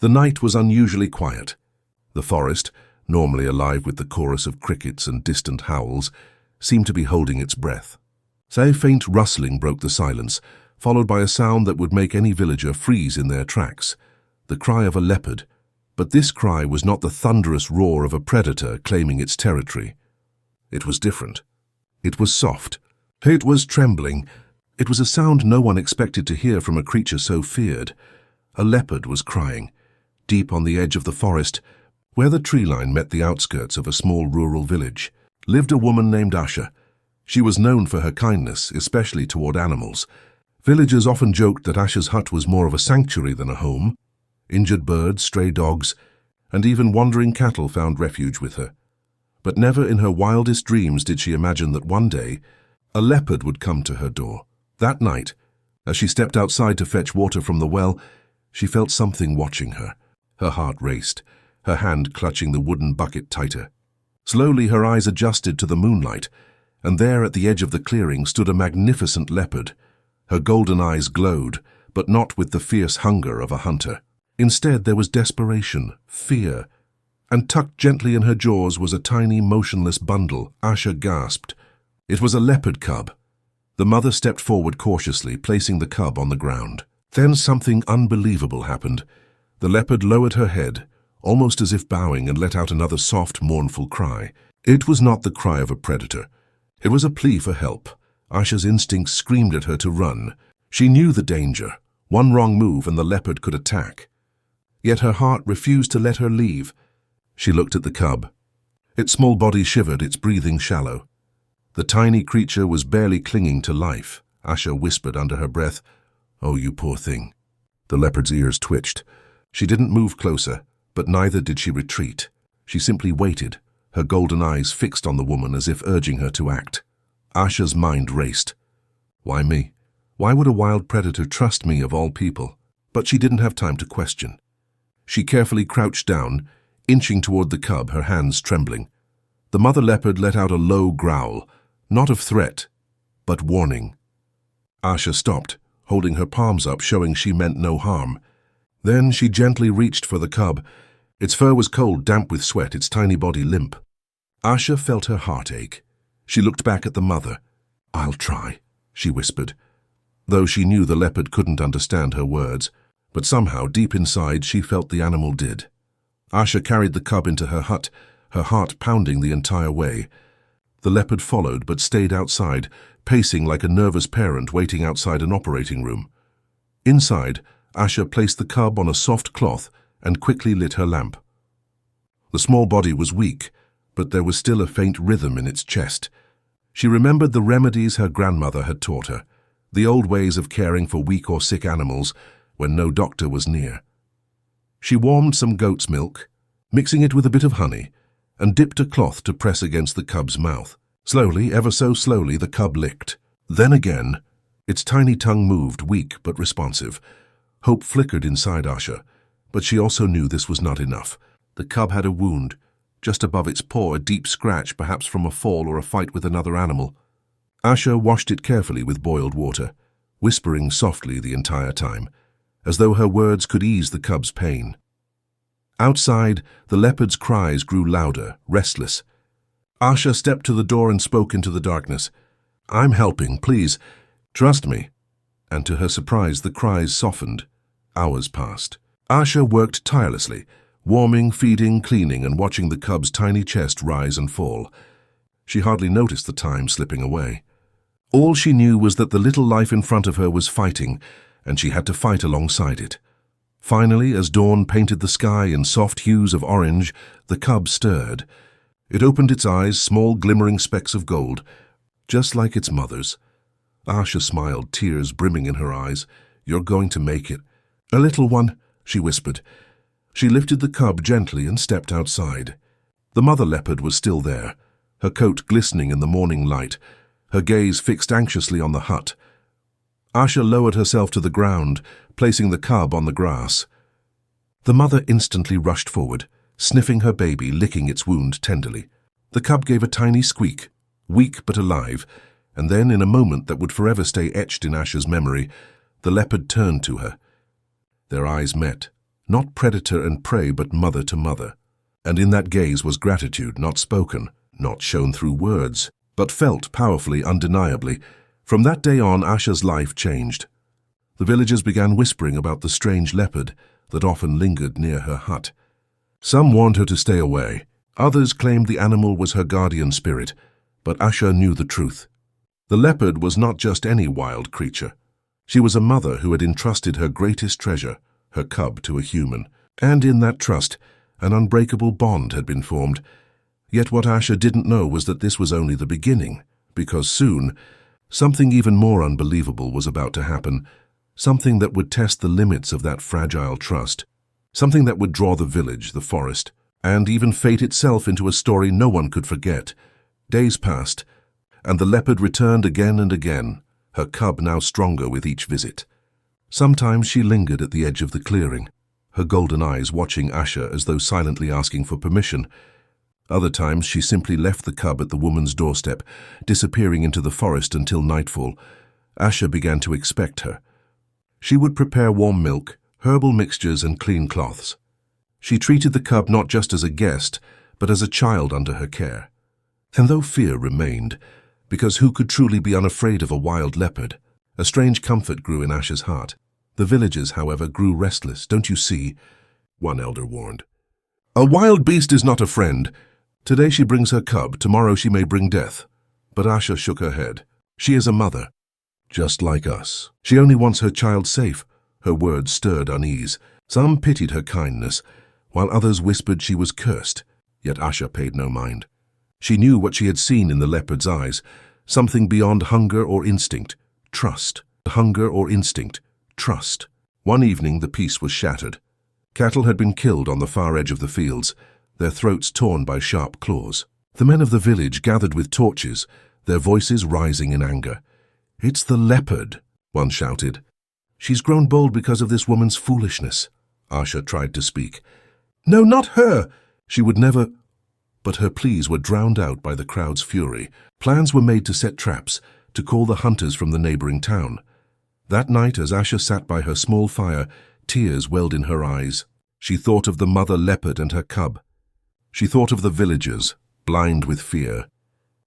The night was unusually quiet. The forest, normally alive with the chorus of crickets and distant howls, seemed to be holding its breath. A faint rustling broke the silence, followed by a sound that would make any villager freeze in their tracks, the cry of a leopard. But this cry was not the thunderous roar of a predator claiming its territory. It was different. It was soft. It was trembling. It was a sound no one expected to hear from a creature so feared. A leopard was crying. Deep on the edge of the forest, where the tree line met the outskirts of a small rural village, lived a woman named Asha. She was known for her kindness, especially toward animals. Villagers often joked that Asha's hut was more of a sanctuary than a home. Injured birds, stray dogs, and even wandering cattle found refuge with her. But never in her wildest dreams did she imagine that one day a leopard would come to her door. That night, as she stepped outside to fetch water from the well, she felt something watching her. Her heart raced, her hand clutching the wooden bucket tighter. Slowly her eyes adjusted to the moonlight, and there at the edge of the clearing stood a magnificent leopard. Her golden eyes glowed, but not with the fierce hunger of a hunter. Instead there was desperation, fear, and tucked gently in her jaws was a tiny, motionless bundle. Asha gasped. It was a leopard cub. The mother stepped forward cautiously, placing the cub on the ground. Then something unbelievable happened. The leopard lowered her head, almost as if bowing, and let out another soft, mournful cry. It was not the cry of a predator. It was a plea for help. Asha's instincts screamed at her to run. She knew the danger. One wrong move and the leopard could attack. Yet her heart refused to let her leave. She looked at the cub. Its small body shivered, its breathing shallow. The tiny creature was barely clinging to life. Asha whispered under her breath, "Oh, you poor thing." The leopard's ears twitched. She didn't move closer, but neither did she retreat. She simply waited, her golden eyes fixed on the woman as if urging her to act. Asha's mind raced. Why me? Why would a wild predator trust me of all people? But she didn't have time to question. She carefully crouched down, inching toward the cub, her hands trembling. The mother leopard let out a low growl, not of threat, but warning. Asha stopped, holding her palms up, showing she meant no harm. Then she gently reached for the cub. Its fur was cold, damp with sweat, its tiny body limp. Asha felt her heart ache. She looked back at the mother. "I'll try," she whispered, though she knew the leopard couldn't understand her words. But somehow, deep inside, she felt the animal did. Asha carried the cub into her hut, her heart pounding the entire way. The leopard followed, but stayed outside, pacing like a nervous parent waiting outside an operating room. Inside, Asha placed the cub on a soft cloth and quickly lit her lamp. The small body was weak, but there was still a faint rhythm in its chest. She remembered the remedies her grandmother had taught her, the old ways of caring for weak or sick animals when no doctor was near. She warmed some goat's milk, mixing it with a bit of honey, and dipped a cloth to press against the cub's mouth. Slowly, ever so slowly, the cub licked. Then again, its tiny tongue moved, weak but responsive. Hope flickered inside Asha, but she also knew this was not enough. The cub had a wound, just above its paw, a deep scratch, perhaps from a fall or a fight with another animal. Asha washed it carefully with boiled water, whispering softly the entire time, as though her words could ease the cub's pain. Outside, the leopard's cries grew louder, restless. Asha stepped to the door and spoke into the darkness. "I'm helping, please. Trust me." And to her surprise, the cries softened. Hours passed. Asha worked tirelessly, warming, feeding, cleaning, and watching the cub's tiny chest rise and fall. She hardly noticed the time slipping away. All she knew was that the little life in front of her was fighting, and she had to fight alongside it. Finally, as dawn painted the sky in soft hues of orange, the cub stirred. It opened its eyes, small glimmering specks of gold, just like its mother's. Asha smiled, tears brimming in her eyes. "You're going to make it." "A little one," she whispered. She lifted the cub gently and stepped outside. The mother leopard was still there, her coat glistening in the morning light, her gaze fixed anxiously on the hut. Asha lowered herself to the ground, placing the cub on the grass. The mother instantly rushed forward, sniffing her baby, licking its wound tenderly. The cub gave a tiny squeak, weak but alive, and then, in a moment that would forever stay etched in Asha's memory, the leopard turned to her. Their eyes met, not predator and prey but mother to mother. And in that gaze was gratitude, not spoken, not shown through words, but felt powerfully, undeniably. From that day on, Asha's life changed. The villagers began whispering about the strange leopard that often lingered near her hut. Some warned her to stay away. Others claimed the animal was her guardian spirit, but Asha knew the truth. The leopard was not just any wild creature. She was a mother who had entrusted her greatest treasure, her cub, to a human. And in that trust, an unbreakable bond had been formed. Yet what Asha didn't know was that this was only the beginning, because soon, something even more unbelievable was about to happen, something that would test the limits of that fragile trust, something that would draw the village, the forest, and even fate itself into a story no one could forget. Days passed, and the leopard returned again and again, her cub now stronger with each visit. Sometimes she lingered at the edge of the clearing, her golden eyes watching Asha as though silently asking for permission. Other times she simply left the cub at the woman's doorstep, disappearing into the forest until nightfall. Asha began to expect her. She would prepare warm milk, herbal mixtures and clean cloths. She treated the cub not just as a guest, but as a child under her care. And though fear remained, because who could truly be unafraid of a wild leopard, a strange comfort grew in Asha's heart. The villagers, however, grew restless. "Don't you see?" one elder warned. "A wild beast is not a friend. Today she brings her cub, tomorrow she may bring death." But Asha shook her head. "She is a mother, just like us. She only wants her child safe." Her words stirred unease. Some pitied her kindness, while others whispered she was cursed. Yet Asha paid no mind. She knew what she had seen in the leopard's eyes, something beyond hunger or instinct. Trust. Hunger or instinct. Trust. One evening the peace was shattered. Cattle had been killed on the far edge of the fields, their throats torn by sharp claws. The men of the village gathered with torches, their voices rising in anger. "It's the leopard," one shouted. "She's grown bold because of this woman's foolishness." Asha tried to speak. "No, not her! She would never—" But her pleas were drowned out by the crowd's fury. Plans were made to set traps, to call the hunters from the neighboring town. That night, as Asha sat by her small fire, tears welled in her eyes. She thought of the mother leopard and her cub. She thought of the villagers, blind with fear.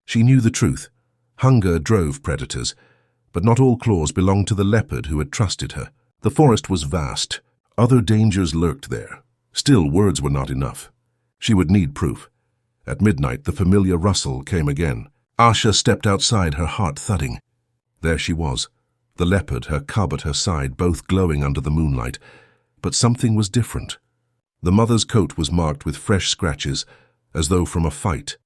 She knew the truth. Hunger drove predators, but not all claws belonged to the leopard who had trusted her. The forest was vast. Other dangers lurked there. Still, words were not enough. She would need proof. At midnight, the familiar rustle came again. Asha stepped outside, her heart thudding. There she was, the leopard, her cub at her side, both glowing under the moonlight. But something was different. The mother's coat was marked with fresh scratches, as though from a fight.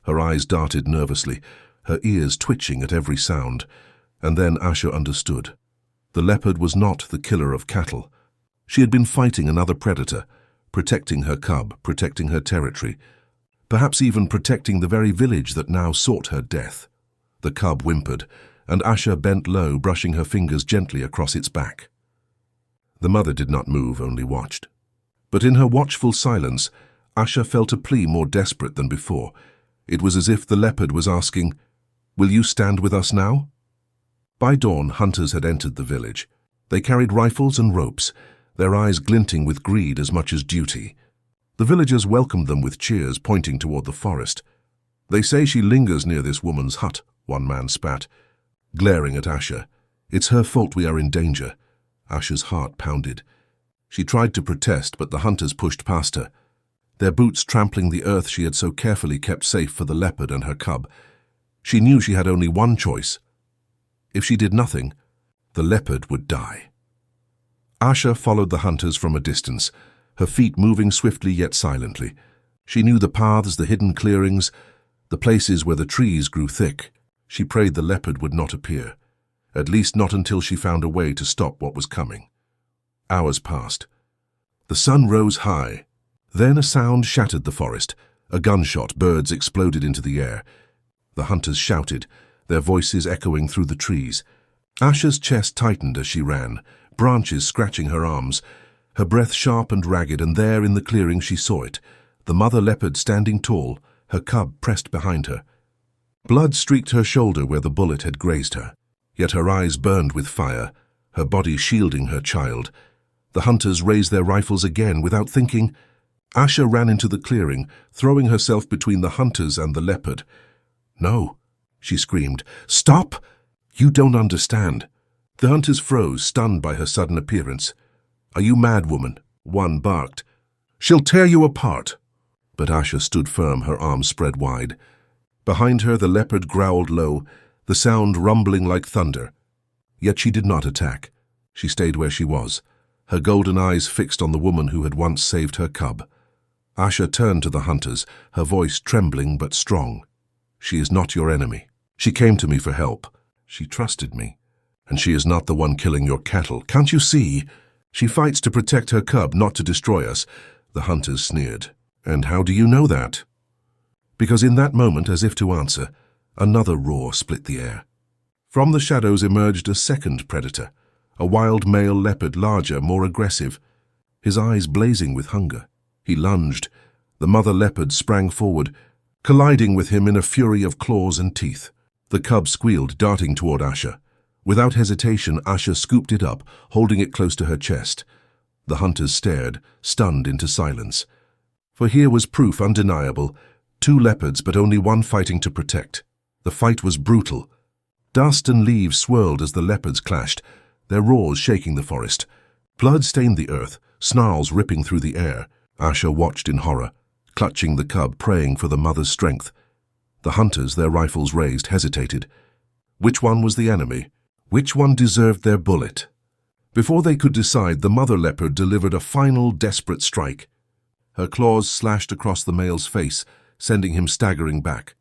Her eyes darted nervously, her ears twitching at every sound. And then Asha understood. The leopard was not the killer of cattle. She had been fighting another predator, protecting her cub, protecting her territory, perhaps even protecting the very village that now sought her death. The cub whimpered, and Asha bent low, brushing her fingers gently across its back. The mother did not move, only watched. But in her watchful silence, Asha felt a plea more desperate than before. It was as if the leopard was asking, "Will you stand with us now?" By dawn, hunters had entered the village. They carried rifles and ropes, their eyes glinting with greed as much as duty. The villagers welcomed them with cheers, pointing toward the forest. "They say she lingers near this woman's hut," one man spat, glaring at Asha. "It's her fault we are in danger." Asha's heart pounded. She tried to protest, but the hunters pushed past her, their boots trampling the earth she had so carefully kept safe for the leopard and her cub. She knew she had only one choice. If she did nothing, the leopard would die. Asha followed the hunters from a distance, her feet moving swiftly yet silently. She knew the paths, the hidden clearings, the places where the trees grew thick. She prayed the leopard would not appear, at least not until she found a way to stop what was coming. Hours passed. The sun rose high. Then a sound shattered the forest. A gunshot, birds exploded into the air. The hunters shouted, their voices echoing through the trees. Asha's chest tightened as she ran, branches scratching her arms, her breath sharp and ragged, and there in the clearing she saw it, the mother leopard standing tall, her cub pressed behind her. Blood streaked her shoulder where the bullet had grazed her, yet her eyes burned with fire, her body shielding her child. The hunters raised their rifles again without thinking. Asha ran into the clearing, throwing herself between the hunters and the leopard. "No," she screamed. "Stop! You don't understand." The hunters froze, stunned by her sudden appearance. "Are you mad, woman?" one barked. "She'll tear you apart." But Asha stood firm, her arms spread wide. Behind her, the leopard growled low, the sound rumbling like thunder. Yet she did not attack. She stayed where she was, her golden eyes fixed on the woman who had once saved her cub. Asha turned to the hunters, her voice trembling but strong. "She is not your enemy. She came to me for help. She trusted me. And she is not the one killing your cattle. Can't you see? She fights to protect her cub, not to destroy us." The hunters sneered. "And how do you know that?" Because in that moment, as if to answer, another roar split the air. From the shadows emerged a second predator, a wild male leopard, larger, more aggressive, his eyes blazing with hunger. He lunged. The mother leopard sprang forward, colliding with him in a fury of claws and teeth. The cub squealed, darting toward Asha. Without hesitation, Asha scooped it up, holding it close to her chest. The hunters stared, stunned into silence. For here was proof undeniable. 2 leopards, but only one fighting to protect. The fight was brutal. Dust and leaves swirled as the leopards clashed, their roars shaking the forest. Blood stained the earth, snarls ripping through the air. Asha watched in horror, clutching the cub, praying for the mother's strength. The hunters, their rifles raised, hesitated. Which one was the enemy? Which one deserved their bullet? Before they could decide, the mother leopard delivered a final, desperate strike. Her claws slashed across the male's face, sending him staggering back.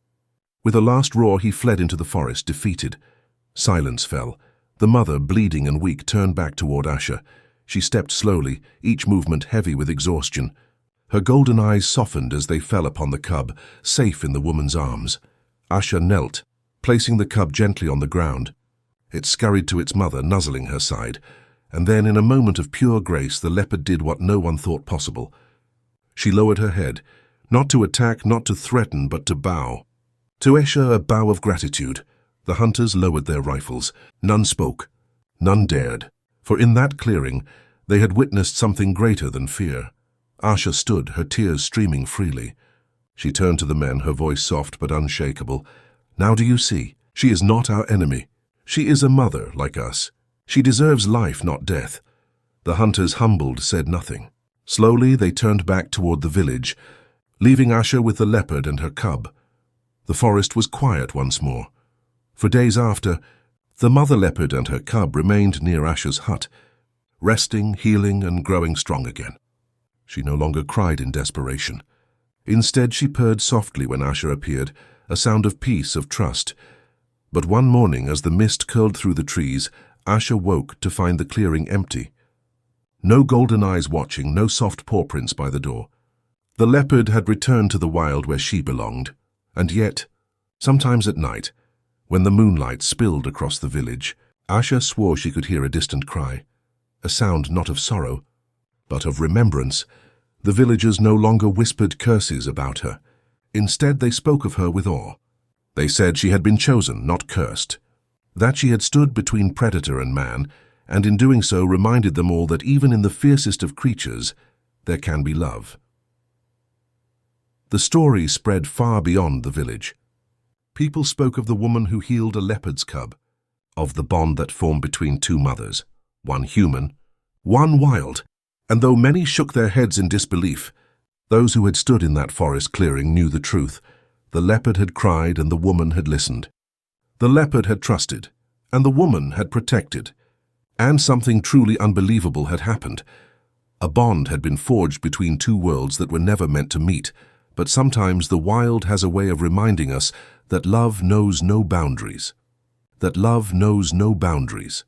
With a last roar, he fled into the forest, defeated. Silence fell. The mother, bleeding and weak, turned back toward Asha. She stepped slowly, each movement heavy with exhaustion. Her golden eyes softened as they fell upon the cub, safe in the woman's arms. Asha knelt, placing the cub gently on the ground. It scurried to its mother, nuzzling her side, and then, in a moment of pure grace, the leopard did what no one thought possible. She lowered her head, not to attack, not to threaten, but to bow. To Asha, a bow of gratitude. The hunters lowered their rifles. None spoke. None dared. For in that clearing, they had witnessed something greater than fear. Asha stood, her tears streaming freely. She turned to the men, her voice soft but unshakable. "Now do you see? She is not our enemy. She is a mother like us. She deserves life, not death." The hunters, humbled, said nothing. Slowly they turned back toward the village, leaving Asha with the leopard and her cub. The forest was quiet once more. For days after, the mother leopard and her cub remained near Asha's hut, resting, healing, and growing strong again. She no longer cried in desperation. Instead, she purred softly when Asha appeared, a sound of peace, of trust. But one morning, as the mist curled through the trees, Asha woke to find the clearing empty. No golden eyes watching, no soft paw prints by the door. The leopard had returned to the wild where she belonged. And yet, sometimes at night, when the moonlight spilled across the village, Asha swore she could hear a distant cry, a sound not of sorrow, but of remembrance. The villagers no longer whispered curses about her. Instead, they spoke of her with awe. They said she had been chosen, not cursed, that she had stood between predator and man, and in doing so reminded them all that even in the fiercest of creatures, there can be love. The story spread far beyond the village. People spoke of the woman who healed a leopard's cub, of the bond that formed between 2 mothers, one human, one wild. And though many shook their heads in disbelief, those who had stood in that forest clearing knew the truth. The leopard had cried and the woman had listened. The leopard had trusted, and the woman had protected. And something truly unbelievable had happened. A bond had been forged between 2 worlds that were never meant to meet. But sometimes the wild has a way of reminding us that love knows no boundaries. That love knows no boundaries.